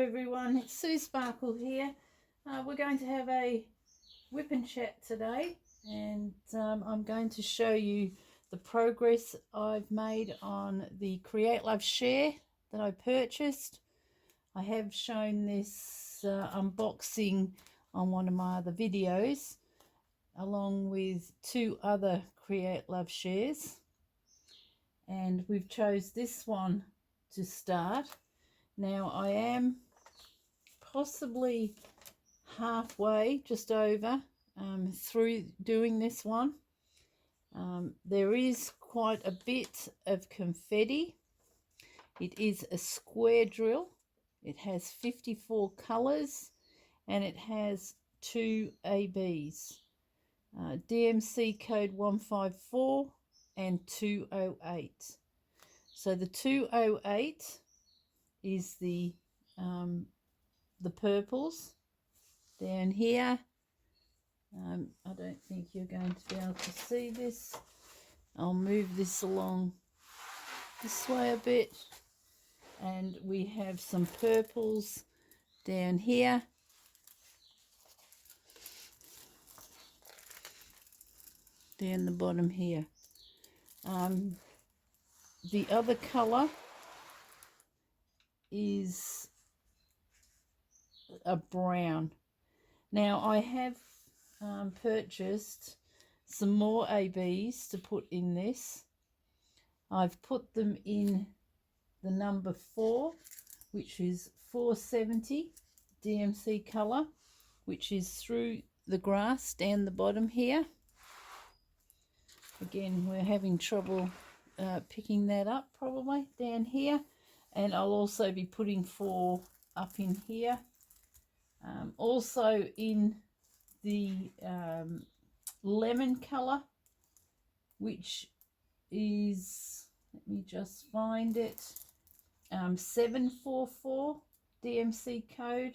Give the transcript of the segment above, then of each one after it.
everyone, it's Sue Sparkle here. We're going to have a whip and chat today, and I'm going to show you the progress I've made on the Create Love Share that I purchased. I have shown this unboxing on one of my other videos, along with two other Create Love Shares, and we've chose this one to start. Now I am possibly halfway, just over, through doing this one. There is quite a bit of confetti. It is a square drill. It has 54 colours and it has two ABs. DMC code 154 and 208. So the 208 is the purples down here. I don't think you're going to be able to see this. I'll move this along this way a bit, and we have some purples down here. Down the bottom here. The other colour is a brown. Now I have purchased some more ABs to put in this. I've put them in the number 4, which is 470 DMC colour, which is through the grass down the bottom here. Again, we're having trouble picking that up probably down here, and I'll also be putting 4 up in here. Also in the lemon colour, which is, let me just find it, 744 DMC code,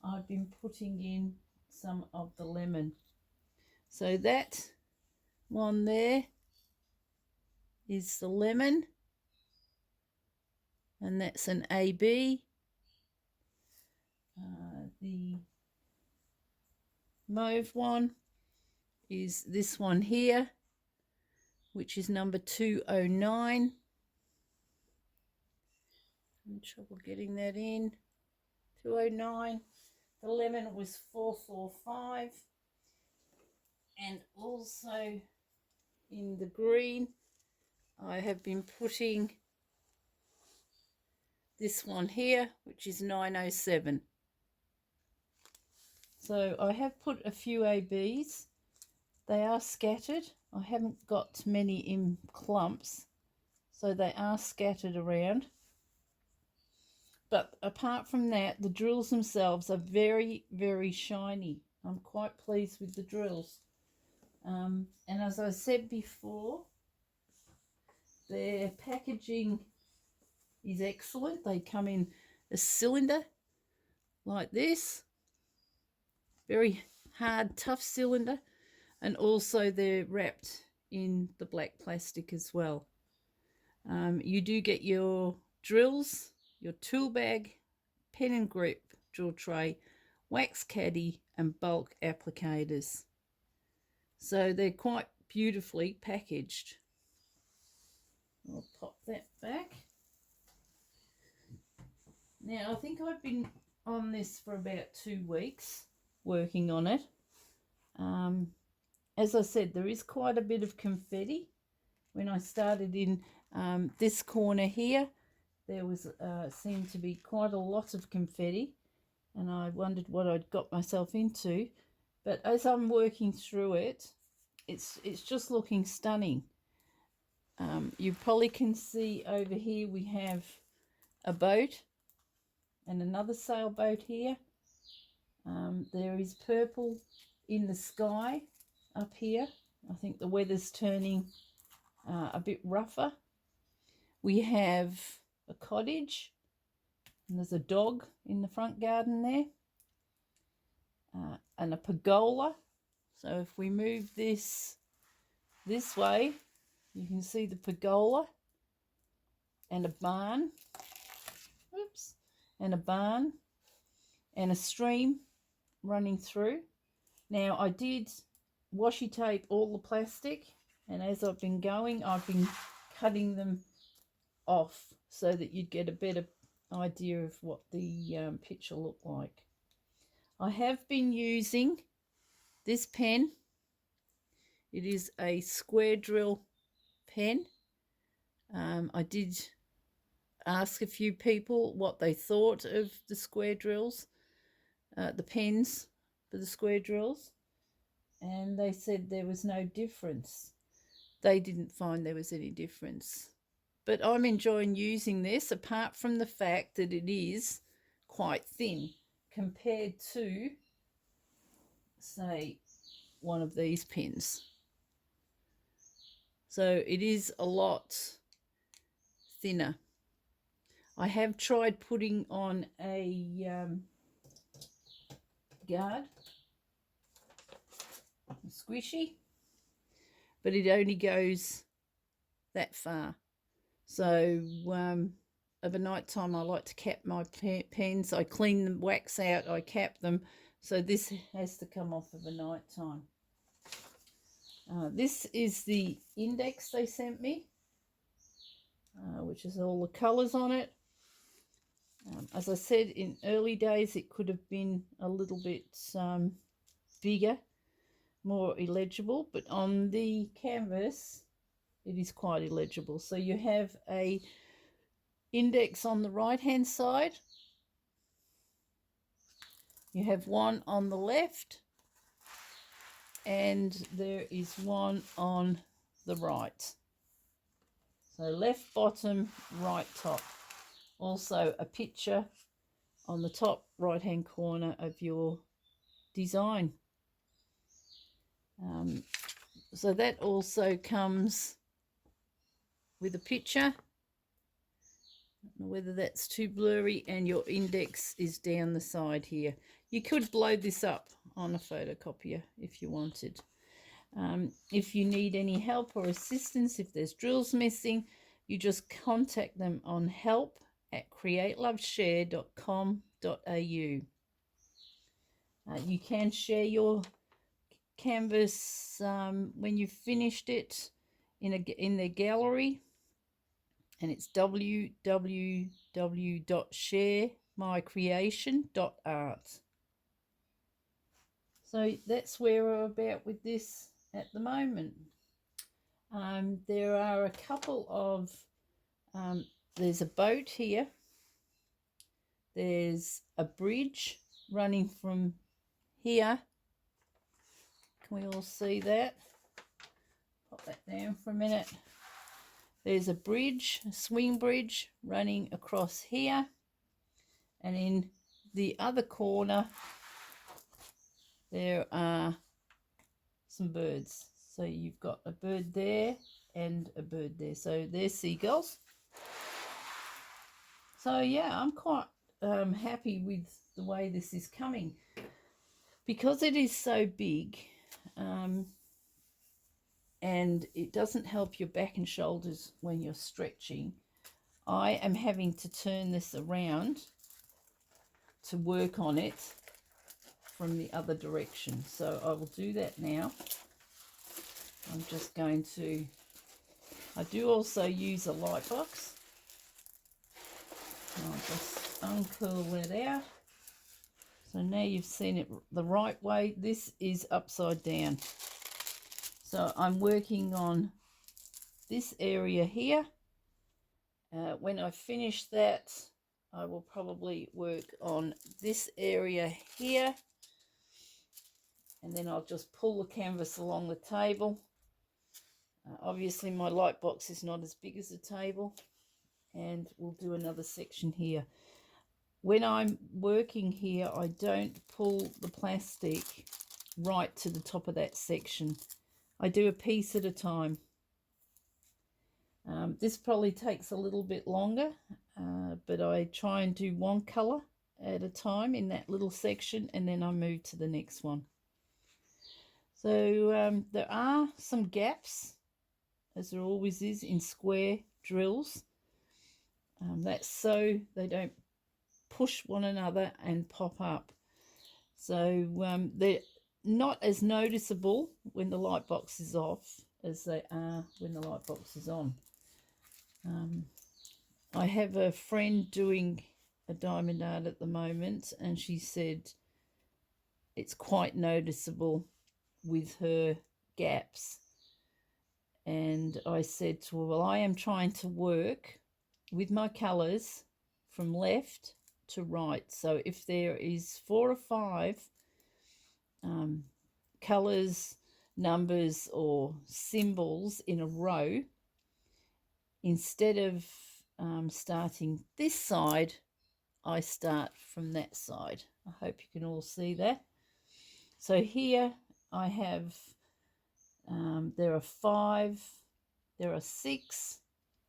I've been putting in some of the lemon. So that one there is the lemon, and that's an AB. The mauve one is this one here, which is number 209. I'm in trouble getting that in. 209. The lemon was 445. And also in the green, I have been putting this one here, which is 907. So I have put a few ABs. They are scattered. I haven't got many in clumps, so they are scattered around. But apart from that, the drills themselves are very, very shiny. I'm quite pleased with the drills. And as I said before, their packaging is excellent. They come in a cylinder like this. Very hard, tough cylinder, and also they're wrapped in the black plastic as well. You do get your drills, your tool bag, pen and grip drill tray, wax caddy, and bulk applicators. So they're quite beautifully packaged. I'll pop that back. Now I think I've been on this for about 2 weeks, working on it. As I said, there is quite a bit of confetti. When I started in this corner here, there was seemed to be quite a lot of confetti, and I wondered what I'd got myself into. But as I'm working through it, it's just looking stunning. You probably can see over here we have a boat and another sailboat here. There is purple in the sky up here. I think the weather's turning a bit rougher. We have a cottage, and there's a dog in the front garden there, and a pergola. So if we move this way, you can see the pergola and a barn. Oops, and a barn and a stream running through. Now I did washi tape all the plastic, and as I've been going, I've been cutting them off so that you'd get a better idea of what the picture looked like. I have been using this pen. It is a square drill pen. I did ask a few people what they thought of the square drills, the pens for the square drills, and they said there was no difference. They didn't find there was any difference. But I'm enjoying using this, apart from the fact that it is quite thin compared to, say, one of these pens. So it is a lot thinner. I have tried putting on a guard, a squishy, but it only goes that far. So of a night time, I like to cap my pens. I clean the wax out, I cap them, so this has to come off of a night time. This is the index they sent me, which is all the colours on it. As I said, in early days it could have been a little bit bigger, more illegible, but on the canvas it is quite illegible. So you have a index on the right hand side, you have one on the left, and there is one on the right. So left bottom, right top. Also a picture on the top right hand corner of your design. So that also comes with a picture. I don't know whether that's too blurry, and your index is down the side here. You could blow this up on a photocopier if you wanted. If you need any help or assistance, if there's drills missing, you just contact them on help@createloveshare.com.au. You can share your canvas when you've finished it in their gallery, and it's www.sharemycreation.art. So that's where we're about with this at the moment. There are a couple of there's a boat here, there's a bridge running from here. Can we all see that? Pop that down for a minute. There's a bridge, a swing bridge running across here, and in the other corner there are some birds. So you've got a bird there and a bird there. So they're seagulls. So yeah, I'm quite happy with the way this is coming, because it is so big, and it doesn't help your back and shoulders when you're stretching. I am having to turn this around to work on it from the other direction. So I will do that now. I'm just going to, I do also use a light box. I'll just uncurl that out. So now you've seen it the right way. This is upside down. So I'm working on this area here. When I finish that, I will probably work on this area here, and then I'll just pull the canvas along the table. Obviously my light box is not as big as the table, and we'll do another section here. When I'm working here, I don't pull the plastic right to the top of that section. I do a piece at a time. This probably takes a little bit longer, but I try and do one colour at a time in that little section, and then I move to the next one. So there are some gaps, as there always is in square drills. That's so they don't push one another and pop up. So they're not as noticeable when the light box is off as they are when the light box is on. I have a friend doing a diamond art at the moment, and she said it's quite noticeable with her gaps. And I said to her, well, I am trying to work with my colours from left to right. So if there is 4 or 5 colours, numbers or symbols in a row, instead of starting this side, I start from that side. I hope you can all see that. So here I have, there are 5, there are 6,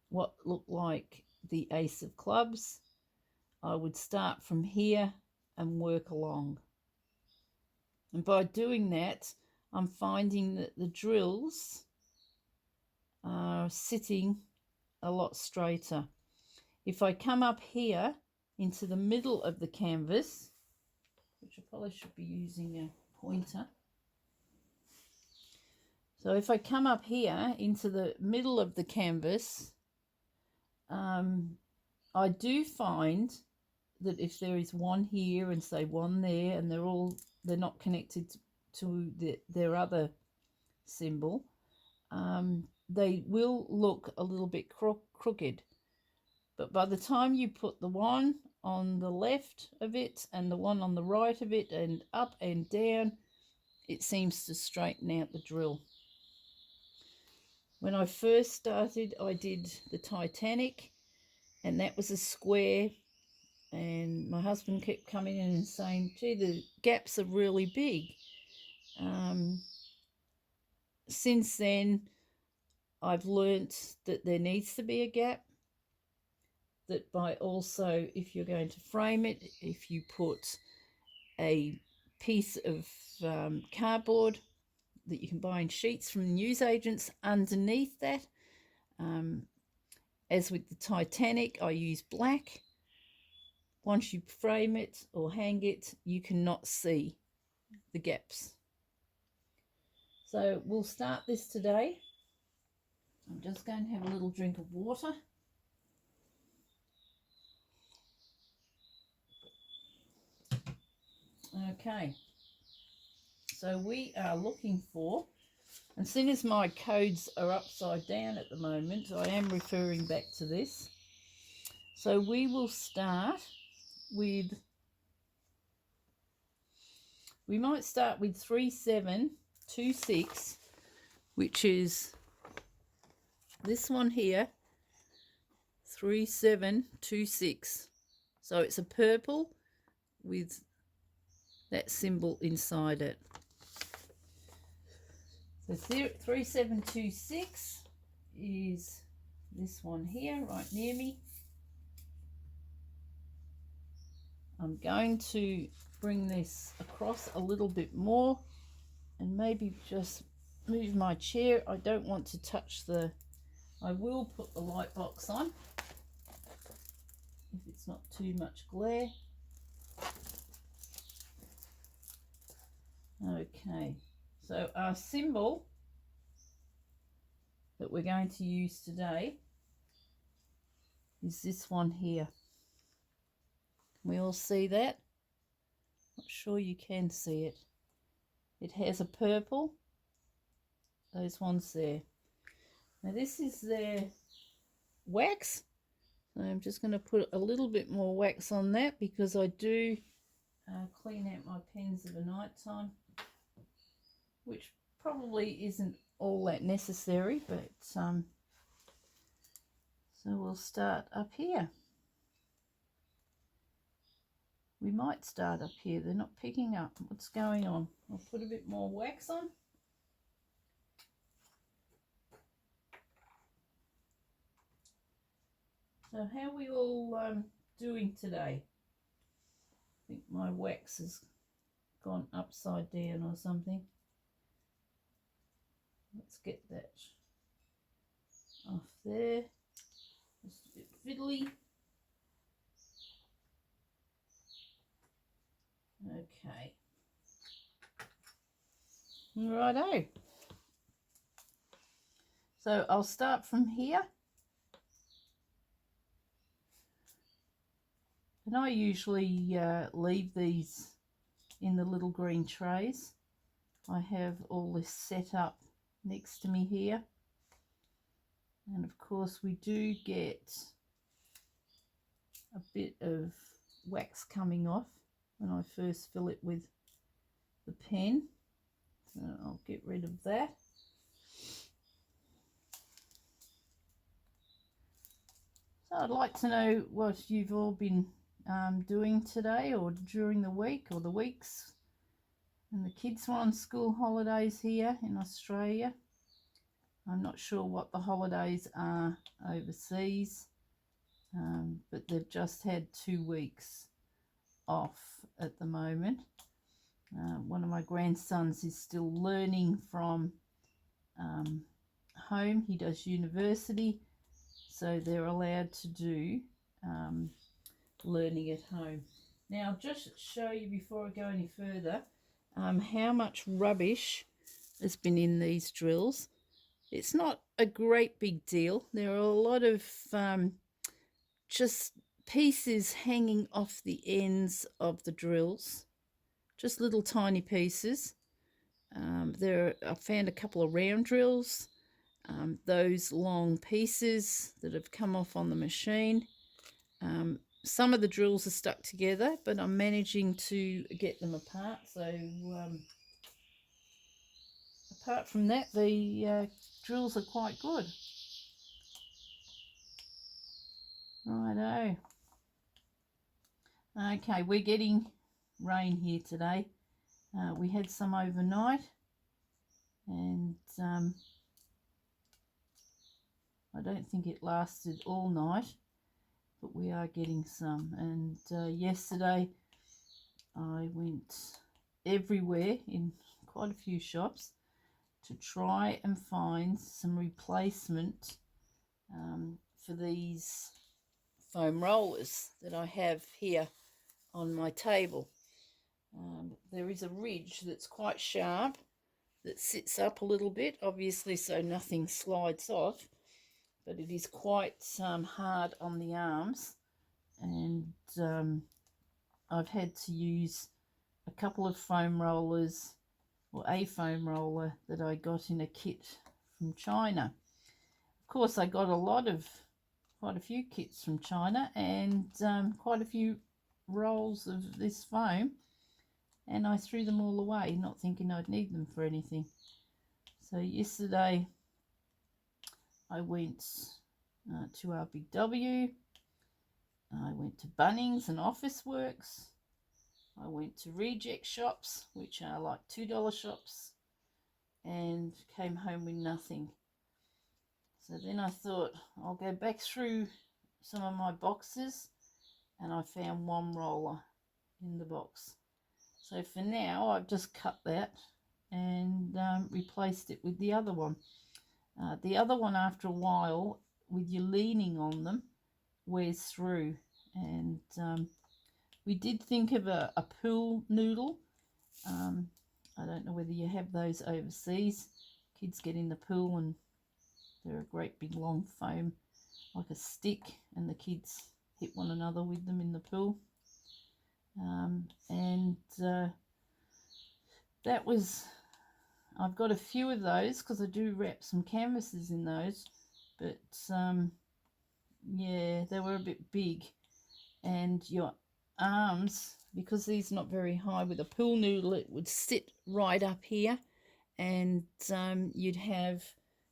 what look like the Ace of Clubs. I would start from here and work along. And by doing that, I'm finding that the drills are sitting a lot straighter. If I come up here into the middle of the canvas, which I probably should be using a pointer. So if I come up here into the middle of the canvas, I do find that if there is one here and say one there, and they're not connected to their other symbol, they will look a little bit crooked. But by the time you put the one on the left of it and the one on the right of it and up and down, it seems to straighten out the drill. When I first started, I did the Titanic, and that was a square, and my husband kept coming in and saying, gee, the gaps are really big. Since then, I've learnt that there needs to be a gap, that by also, if you're going to frame it, if you put a piece of cardboard that you can buy in sheets from newsagents underneath that, as with the Titanic, I use black. Once you frame it or hang it, you cannot see the gaps. So we'll start this today. I'm just going to have a little drink of water. Okay, so we are looking for, and seeing as my codes are upside down at the moment, I am referring back to this. So we will start with, we might start with 3726, which is this one here, 3726. So it's a purple with that symbol inside it. So 3726 is this one here, right near me. I'm going to bring this across a little bit more and maybe just move my chair. I don't want to touch the, I will put the light box on if it's not too much glare. Okay, so our symbol that we're going to use today is this one here. Can we all see that? Not sure you can see it. It has a purple, those ones there. Now this is their wax. So I'm just going to put a little bit more wax on that because I do clean out my pens of a night time, which probably isn't all that necessary, but so we'll start up here. We might start up here. They're not picking up. What's going on? I'll put a bit more wax on. So how are we all doing today? I think my wax has gone upside down or something. Let's get that off there. Just a bit fiddly. Righto. So I'll start from here. And I usually leave these in the little green trays. I have all this set up next to me here. And of course we do get a bit of wax coming off when I first fill it with the pen. So I'll get rid of that. So I'd like to know what you've all been doing today or during the week or the weeks. And the kids were on school holidays here in Australia. I'm not sure what the holidays are overseas, but they've just had 2 weeks off at the moment. One of my grandsons is still learning from home. He does university, so they're allowed to do learning at home. Now, I'll just show you before I go any further how much rubbish has been in these drills. It's not a great big deal. There are a lot of just pieces hanging off the ends of the drills, just little tiny pieces. I found a couple of round drills, those long pieces that have come off on the machine. Some of the drills are stuck together, but I'm managing to get them apart. So apart from that, the drills are quite good. Righto. Okay, we're getting rain here today. We had some overnight, and I don't think it lasted all night, but we are getting some. And yesterday I went everywhere in quite a few shops to try and find some replacement for these foam rollers that I have here on my table. There is a ridge that's quite sharp that sits up a little bit, obviously, so nothing slides off, but it is quite hard on the arms, and I've had to use a couple of foam rollers, or a foam roller that I got in a kit from China. Of course, I got quite a few kits from China, and quite a few rolls of this foam, and I threw them all away, not thinking I'd need them for anything. So yesterday I went to RBW, I went to Bunnings and Officeworks, I went to reject shops, which are like $2 shops, and came home with nothing. So then I thought I'll go back through some of my boxes, and I found one roller in the box. So for now I've just cut that and replaced it with the other one. The other one, after a while, with you leaning on them, wears through. And we did think of a pool noodle. I don't know whether you have those overseas. Kids get in the pool and they're a great big long foam, like a stick, and the kids hit one another with them in the pool. That was, I've got a few of those because I do wrap some canvases in those, but yeah, they were a bit big, and your arms, because these are not very high, with a pool noodle it would sit right up here, and you'd have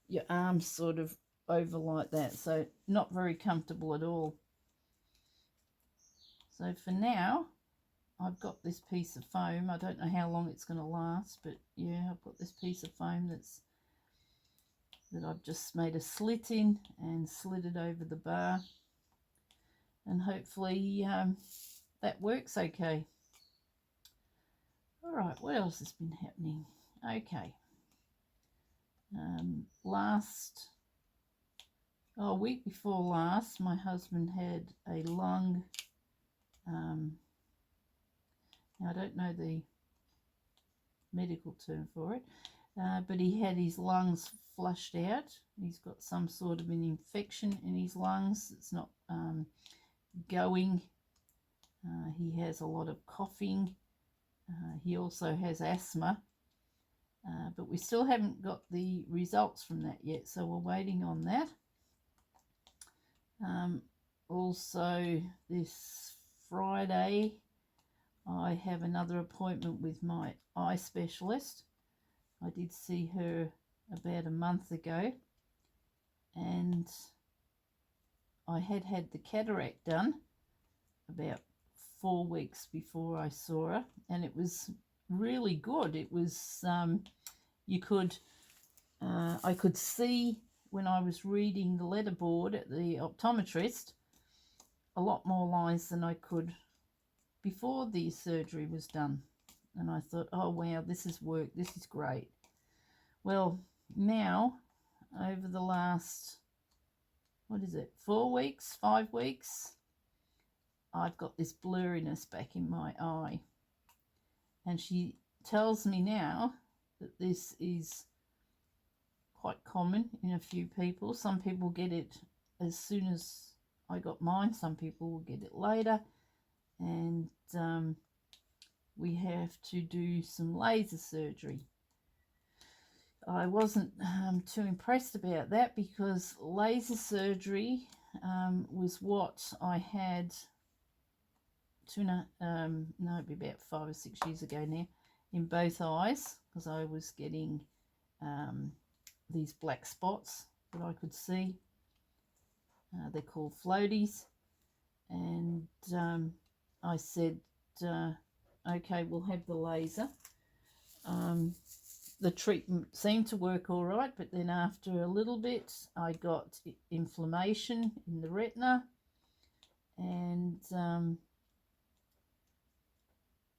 your arms sort of over like that, so not very comfortable at all. So for now I've got this piece of foam. I don't know how long it's going to last, but yeah, I've got this piece of foam that I've just made a slit in and slid it over the bar, and hopefully that works okay. All right, what else has been happening? Okay, week before last, my husband had a lung, now I don't know the medical term for it, but he had his lungs flushed out. He's got some sort of an infection in his lungs. It's not going. He has a lot of coughing. He also has asthma. But we still haven't got the results from that yet, so we're waiting on that. Also, this Friday, I have another appointment with my eye specialist. I did see her about a month ago, and I had the cataract done about 4 weeks before I saw her, and it was really good. It was I could see when I was reading the letterboard at the optometrist a lot more lines than I could before the surgery was done. And I thought, oh wow, this is work, this is great. Well, now over the last, 4 weeks, 5 weeks, I've got this blurriness back in my eye. And she tells me now that this is quite common in a few people. Some people get it as soon as I got mine. Some people will get it later. And we have to do some laser surgery. I wasn't too impressed about that, because laser surgery was what I had it'd be about 5 or 6 years ago now, in both eyes, because I was getting these black spots that I could see. They're called floaties. And I said, okay, we'll have the laser. The treatment seemed to work all right, but then after a little bit I got inflammation in the retina, and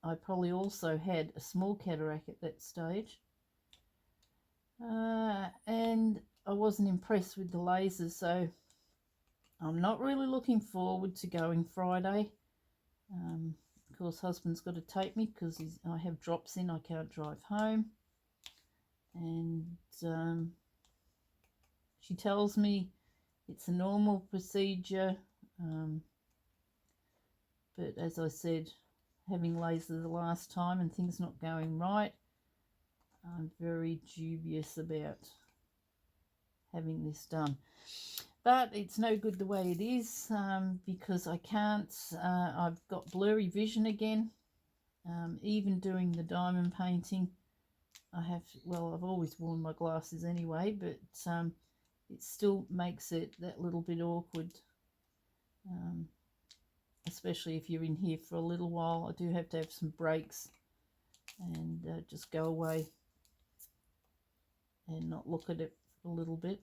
I probably also had a small cataract at that stage. And I wasn't impressed with the laser, so I'm not really looking forward to going Friday. Of course, husband's got to take me because I have drops in, I can't drive home. And she tells me it's a normal procedure, but as I said, having laser the last time and things not going right, I'm very dubious about having this done. But it's no good the way it is, because I can't, I've got blurry vision again. Even doing the diamond painting, I've always worn my glasses anyway, but it still makes it that little bit awkward, especially if you're in here for a little while. I do have to have some breaks and just go away and not look at it for a little bit,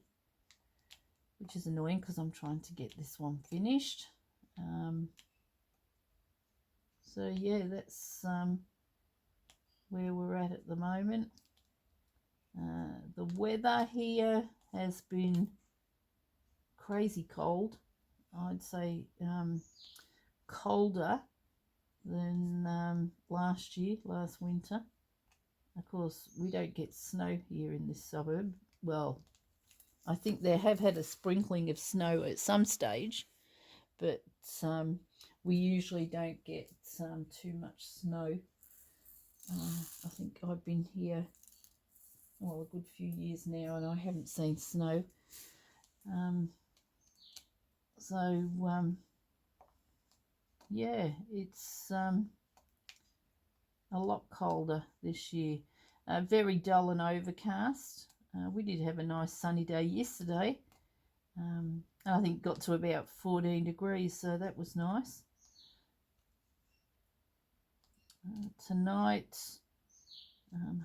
which is annoying because I'm trying to get this one finished. So yeah, that's where we're at the moment. The weather here has been crazy cold. I'd say colder than last winter. Of course, we don't get snow here in this suburb. Well, I think they have had a sprinkling of snow at some stage, but we usually don't get too much snow. I think I've been here, well, a good few years now, and I haven't seen snow. Yeah, it's a lot colder this year. Very dull and overcast. We did have a nice sunny day yesterday. I think got to about 14 degrees, so that was nice. Tonight,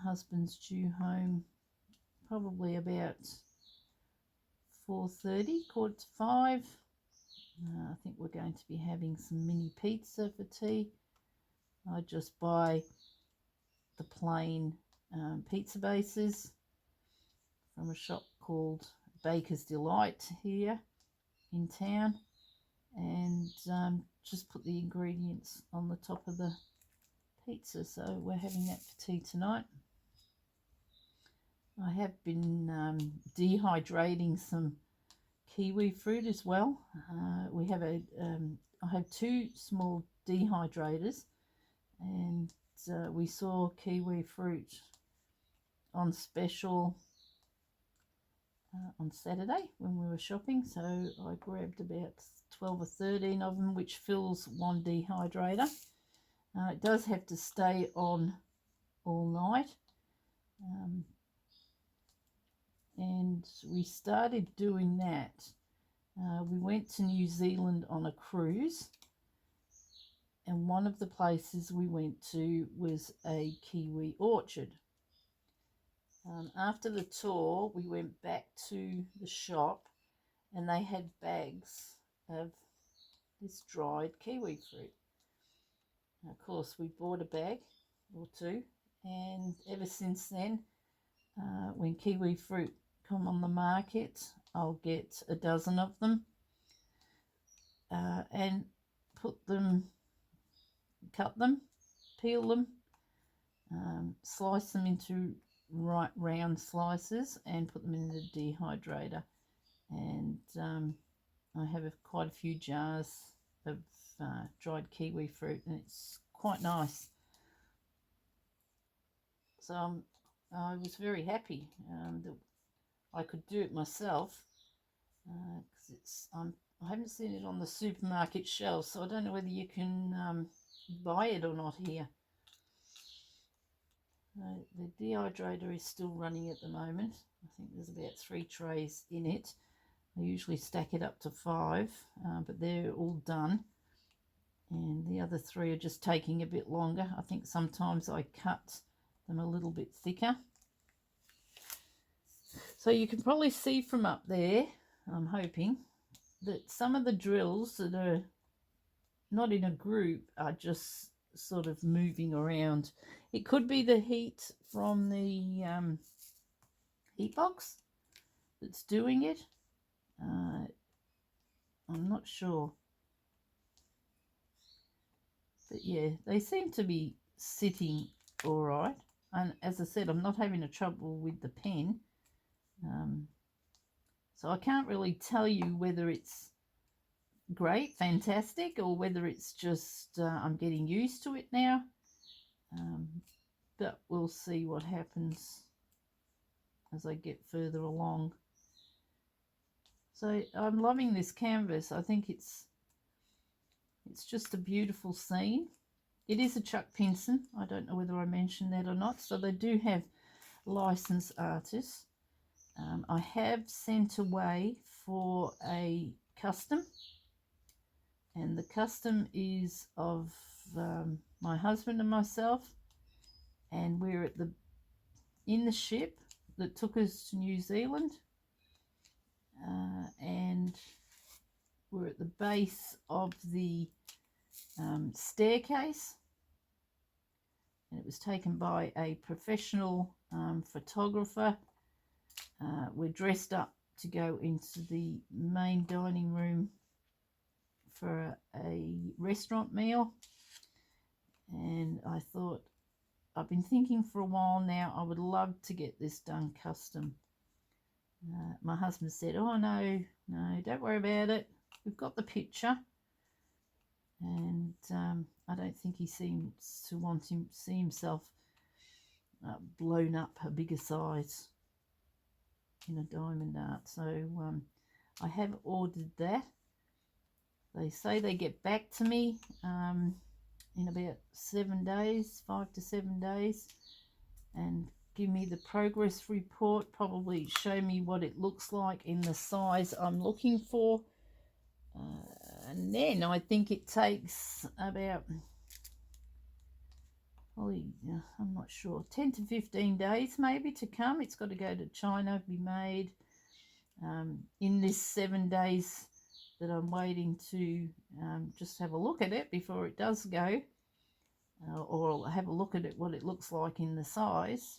husband's due home probably about 4:30, 4:45. I think we're going to be having some mini pizza for tea. I just buy the plain pizza bases from a shop called Baker's Delight here in town, and just put the ingredients on the top of the pizza. So we're having that for tea tonight. I have been dehydrating some kiwi fruit as well. We have I have two small dehydrators, and we saw kiwi fruit on special on Saturday when we were shopping, so I grabbed about 12 or 13 of them, which fills one dehydrator. It does have to stay on all night. And we started doing that. We went to New Zealand on a cruise, and one of the places we went to was a kiwi orchard. After the tour, we went back to the shop, and they had bags of this dried kiwi fruit. Of course, we bought a bag or two, and ever since then, when kiwi fruit come on the market, I'll get a dozen of them and cut them, peel them, slice them into right round slices and put them in the dehydrator. And I have quite a few jars of dried kiwi fruit, and it's quite nice. So I was very happy that I could do it myself, because I haven't seen it on the supermarket shelves, so I don't know whether you can buy it or not here. The dehydrator is still running at the moment. I think there's about 3 trays in it. I usually stack it up to 5, but they're all done, and the other 3 are just taking a bit longer. I think sometimes I cut them a little bit thicker. So you can probably see from up there, I'm hoping, that some of the drills that are not in a group are just sort of moving around. It could be the heat from the heat box that's doing it. I'm not sure. But yeah, they seem to be sitting all right. And as I said, I'm not having a trouble with the pen. So I can't really tell you whether it's great, fantastic, or whether it's just I'm getting used to it now. But we'll see what happens as I get further along. So I'm loving this canvas. I think it's just a beautiful scene. It is a Chuck Pinson. I don't know whether I mentioned that or not. So they do have licensed artists. I have sent away for a custom, and the custom is of my husband and myself, and we're in the ship that took us to New Zealand, and we're at the base of the staircase, and it was taken by a professional photographer. We're dressed up to go into the main dining room for a restaurant meal, and I thought, I've been thinking for a while now, I would love to get this done custom. My husband said, oh no, don't worry about it, we've got the picture. And I don't think he seems to want to see himself blown up a bigger size in a diamond art. So I have ordered that. They say they get back to me in about 7 days, 5 to 7 days, and give me the progress report, probably show me what it looks like in the size I'm looking for. And then I think it takes about, I'm not sure, 10 to 15 days maybe to come. It's got to go to China, be made. In this 7 days that I'm waiting to just have a look at it before it does go, or have a look at it, what it looks like in the size,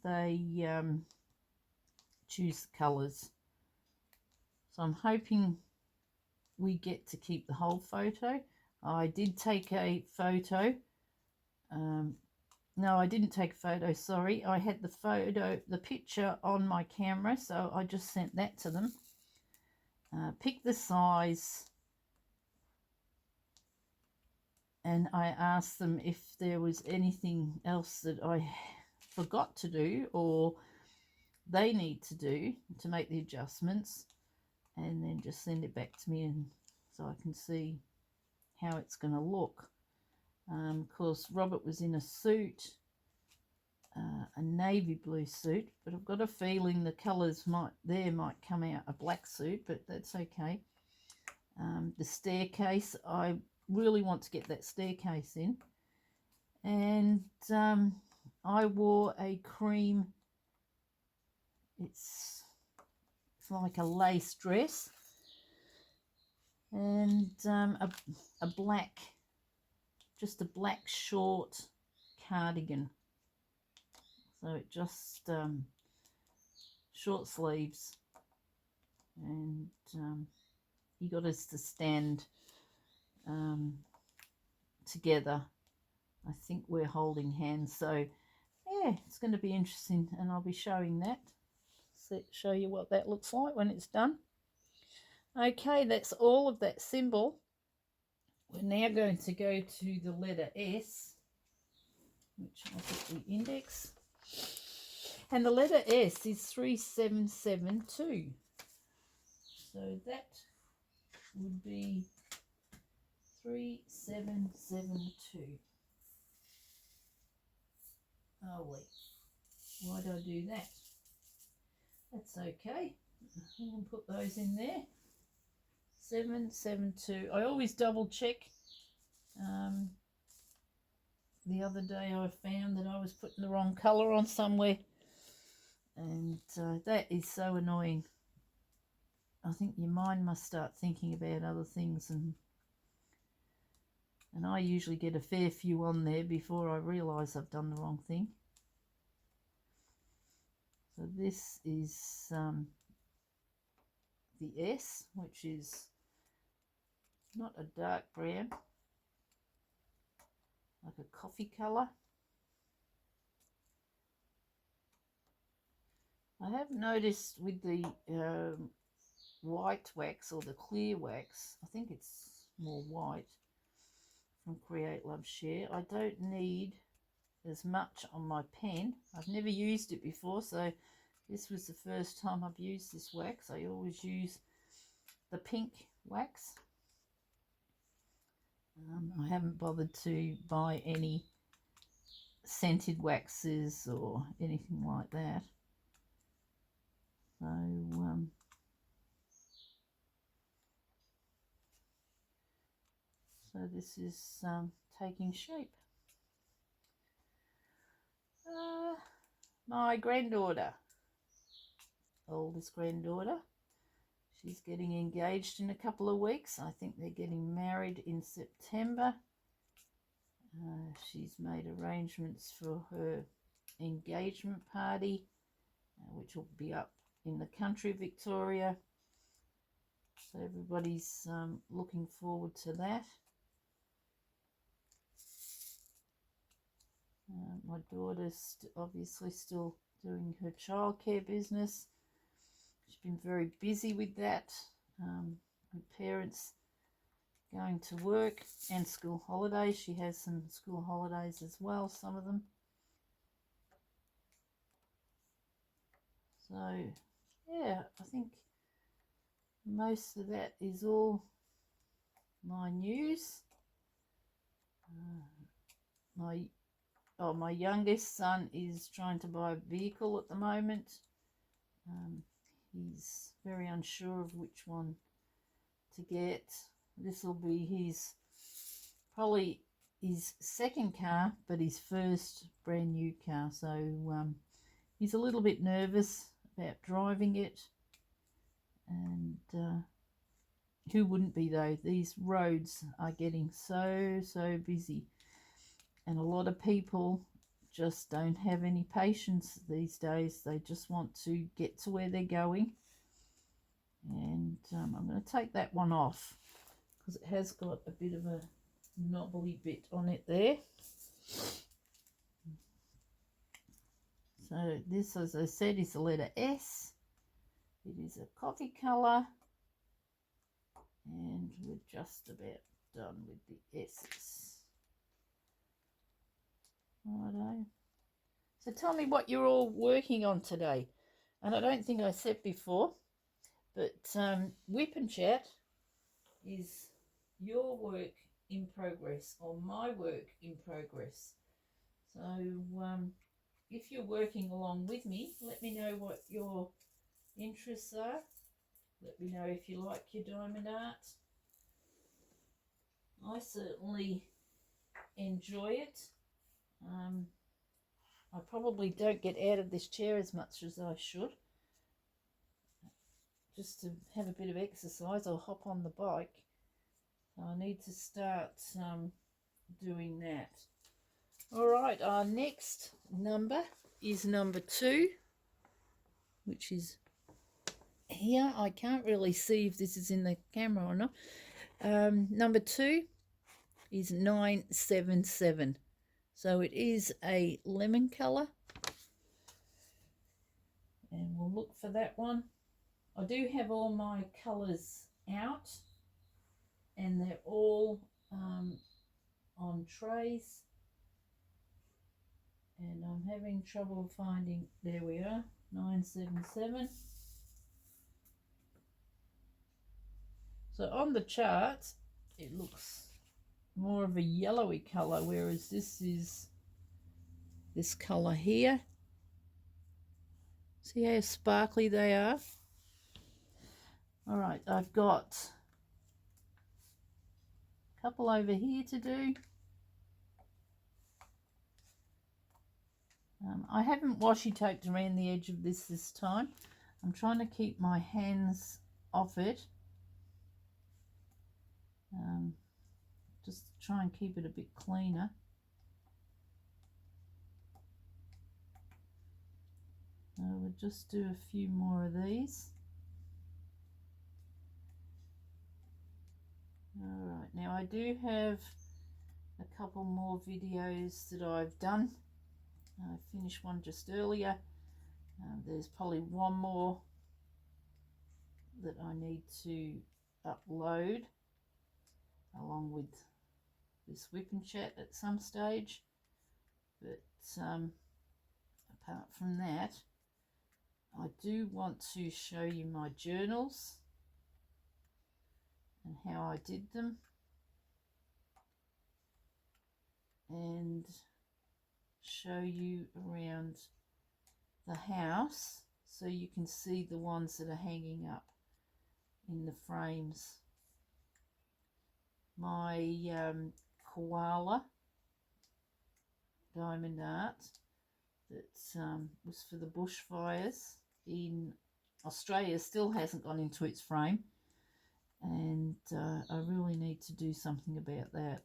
they choose the colours. So I'm hoping we get to keep the whole photo. I did take a photo no, I didn't take a photo, sorry. I had the picture on my camera, so I just sent that to them. Pick the size, and I asked them if there was anything else that I forgot to do or they need to do to make the adjustments, and then just send it back to me, and so I can see how it's going to look. Of course, Robert was in a suit, a navy blue suit, but I've got a feeling the colours might come out a black suit, but that's okay. The staircase, I really want to get that staircase in, and I wore a cream, it's like a lace dress, and a black, just a black short cardigan. So it just short sleeves, and he got us to stand together. I think we're holding hands, so yeah, it's going to be interesting, and I'll be showing that. Show you what that looks like when it's done. Okay, that's all of that symbol. We're now going to go to the letter S, which I'll put the index. And the letter S is 3772. So that would be 3772. Oh wait, why did I do that? That's okay. I can put those in there. 772. I always double check. The other day I found that I was putting the wrong colour on somewhere, and that is so annoying. I think your mind must start thinking about other things, and I usually get a fair few on there before I realise I've done the wrong thing. So this is the S, which is not a dark brown, like a coffee colour. I have noticed with the white wax or the clear wax, I think it's more white, from Create Love Share, I don't need as much on my pen. I've never used it before, so this was the first time I've used this wax. I always use the pink wax. I haven't bothered to buy any scented waxes or anything like that. So this is taking shape. My granddaughter, oldest granddaughter, she's getting engaged in a couple of weeks. I think they're getting married in September. She's made arrangements for her engagement party, which will be up in the country, Victoria. So everybody's looking forward to that. My daughter's obviously still doing her childcare business. She's been very busy with that. Her parents going to work and school holidays. She has some school holidays as well, some of them. So yeah, I think most of that is all my news. My youngest son is trying to buy a vehicle at the moment. He's very unsure of which one to get. This will be probably his second car, but his first brand new car. So he's a little bit nervous about driving it. And who wouldn't be though? These roads are getting so busy. And a lot of people just don't have any patience these days. They just want to get to where they're going. And I'm going to take that one off because it has got a bit of a knobbly bit on it there. So this, as I said, is the letter S. It is a coffee colour, and we're just about done with the S's. Righto. So tell me what you're all working on today. And I don't think I said before, but Whip and Chat is your work in progress, or my work in progress. So if you're working along with me, let me know what your interests are. Let me know if you like your diamond art. I certainly enjoy it. I probably don't get out of this chair as much as I should. Just to have a bit of exercise, I'll hop on the bike. So I need to start doing that. All right, our next number is number 2, which is here. I can't really see if this is in the camera or not. Number 2 is 977. So it is a lemon colour. And we'll look for that one. I do have all my colours out, and they're all on trays. And I'm having trouble finding, there we are, 977. So on the chart, it looks more of a yellowy colour, whereas this is this colour here. See how sparkly they are? All right, I've got a couple over here to do. I haven't washi taped around the edge of this time. I'm trying to keep my hands off it. Just try and keep it a bit cleaner. We'll just do a few more of these. Alright, now I do have a couple more videos that I've done. I finished one just earlier. There's probably one more that I need to upload along with this Whip and Chat at some stage. But apart from that, I do want to show you my journals and how I did them, and show you around the house so you can see the ones that are hanging up in the frames. My koala diamond art that was for the bushfires in Australia still hasn't gone into its frame, and I really need to do something about that.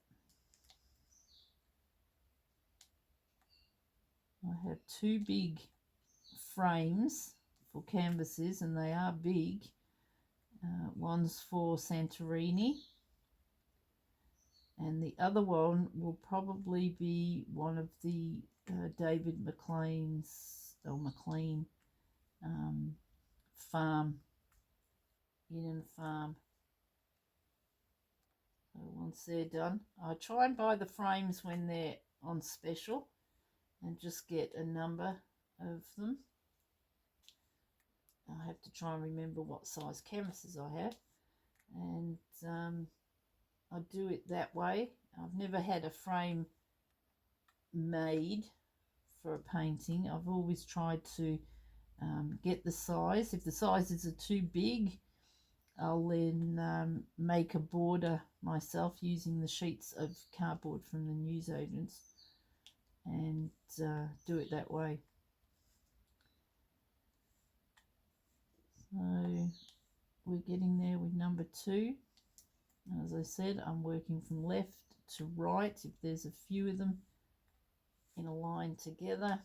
I have 2 big frames for canvases, and they are big. One's for Santorini, and the other one will probably be one of the David McLean's, or McLean farm, Inn Farm. So once they're done, I try and buy the frames when they're on special and just get a number of them. I have to try and remember what size canvases I have, and I do it that way. I've never had a frame made for a painting. I've always tried to get the size. If the sizes are too big, I'll then make a border myself using the sheets of cardboard from the newsagents, and do it that way. So we're getting there with number 2. As I said, I'm working from left to right if there's a few of them in a line together.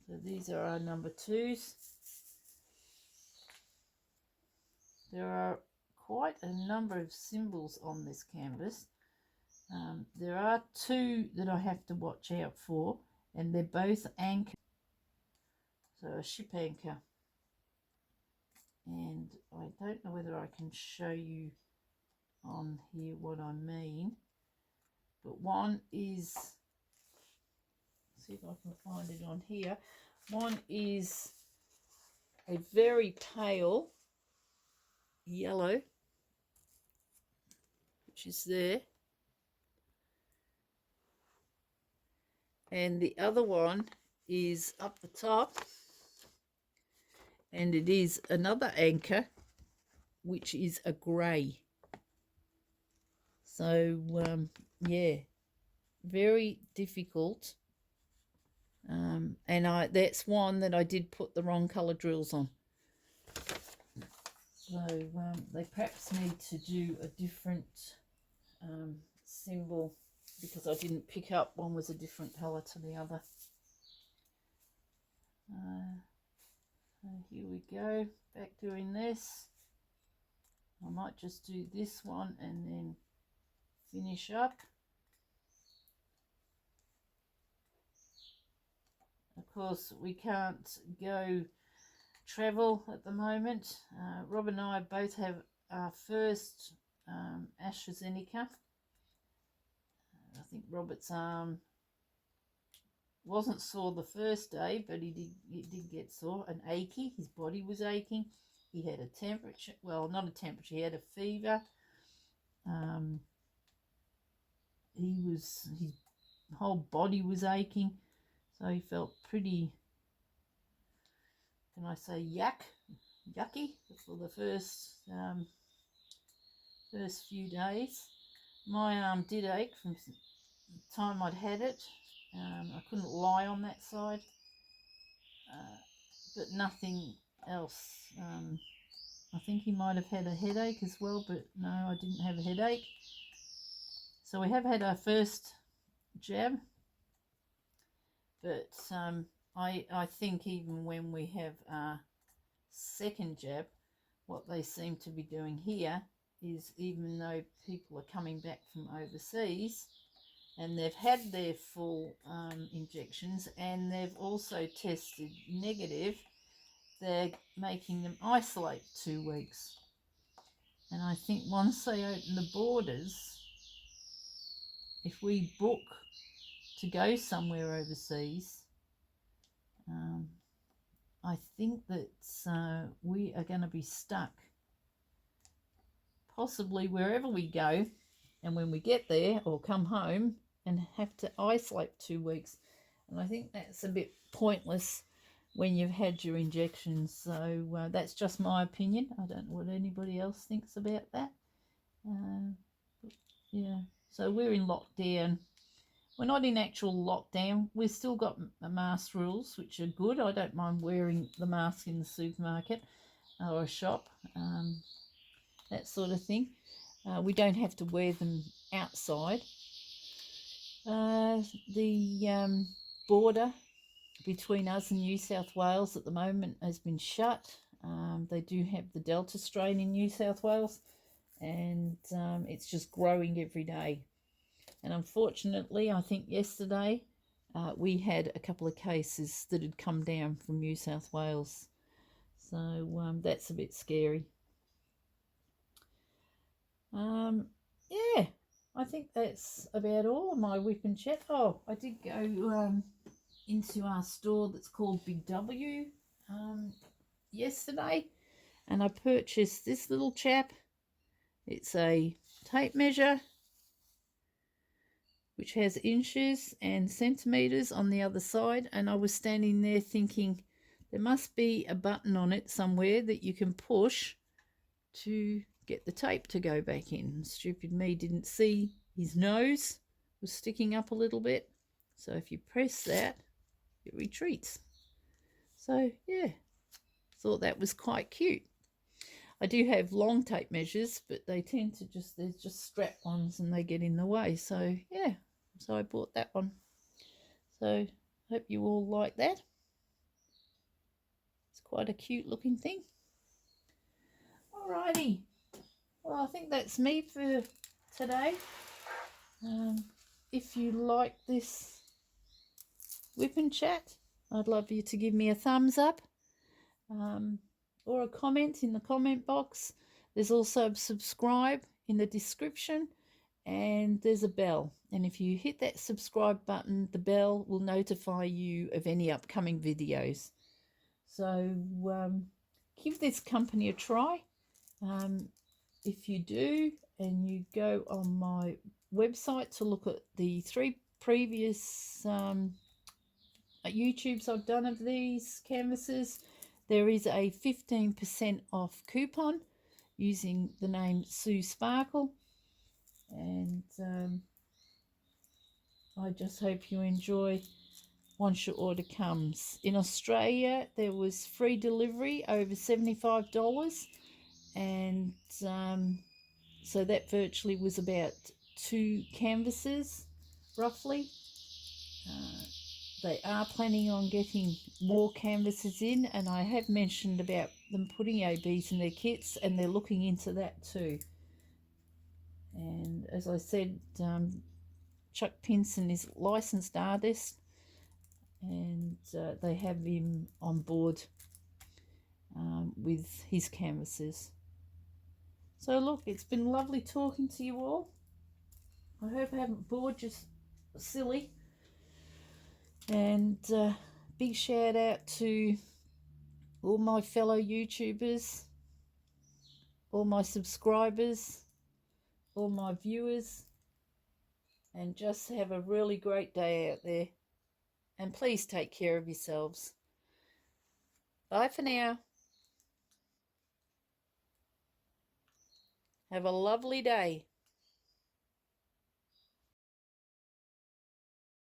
So these are our number 2s. There are quite a number of symbols on this canvas. There are 2 that I have to watch out for, and they're both anchor, so a ship anchor. And I don't know whether I can show you on here what I mean, but one is, see if I can find it on here, one is a very pale yellow, which is there, and the other one is up the top, and it is another anchor, which is a grey. So yeah, very difficult, and that's one that I did put the wrong colour drills on. So they perhaps need to do a different symbol, because I didn't pick up, one was a different colour to the other. So here we go, back doing this. I might just do this one and then finish up. Of course, we can't go travel at the moment. Rob and I both have our first AstraZeneca. I think Robert's arm wasn't sore the first day, but he did get sore and achy. His body was aching. He had a temperature, well, not a temperature, he had a fever. His whole body was aching, so he felt pretty, can I say, yucky for the first few days. My arm did ache from the time I'd had it. I couldn't lie on that side, but nothing else. I think he might have had a headache as well, but no, I didn't have a headache. So we have had our first jab, but I think even when we have our second jab, what they seem to be doing here is, even though people are coming back from overseas and they've had their full injections and they've also tested negative, they're making them isolate 2 weeks. And I think once they open the borders, if we book to go somewhere overseas, I think that we are going to be stuck, possibly wherever we go, and when we get there or come home and have to isolate 2 weeks. And I think that's a bit pointless when you've had your injections. So that's just my opinion. I don't know what anybody else thinks about that. Yeah, so we're in lockdown. We're not in actual lockdown. We've still got mask rules, which are good. I don't mind wearing the mask in the supermarket or a shop, that sort of thing. We don't have to wear them outside. The border between us and New South Wales at the moment has been shut. They do have the Delta strain in New South Wales, and it's just growing every day. And unfortunately, I think yesterday we had a couple of cases that had come down from New South Wales. So that's a bit scary. Yeah, I think that's about all of my whip and chat. Oh, I did go into our store that's called Big W yesterday, and I purchased this little chap. It's a tape measure which has inches and centimeters on the other side, and I was standing there thinking there must be a button on it somewhere that you can push to get the tape to go back in. Stupid me didn't see his nose was sticking up a little bit, so if you press that, it retreats. So yeah, thought that was quite cute. I do have long tape measures, but they tend to they're just strap ones and they get in the way. So yeah, so I bought that one. So hope you all like that. It's quite a cute looking thing. Alrighty, well, I think that's me for today. If you like this whip and chat, I'd love you to give me a thumbs up or a comment in the comment box. There's also a subscribe in the description, and there's a bell. And if you hit that subscribe button, the bell will notify you of any upcoming videos. So give this company a try. If you do, and you go on my website to look at the 3 previous YouTubes I've done of these canvases, there is a 15% off coupon using the name Sue Sparkle. And I just hope you enjoy once your order comes. In Australia, there was free delivery over $75, and so that virtually was about 2 canvases roughly. They are planning on getting more canvases in, and I have mentioned about them putting ABs in their kits, and they're looking into that too. And as I said, Chuck Pinson is licensed artist, and they have him on board with his canvases. So look, it's been lovely talking to you all. I hope I haven't bored you silly. And big shout out to all my fellow YouTubers, all my subscribers, all my viewers, and just have a really great day out there. And please take care of yourselves. Bye for now. Have a lovely day.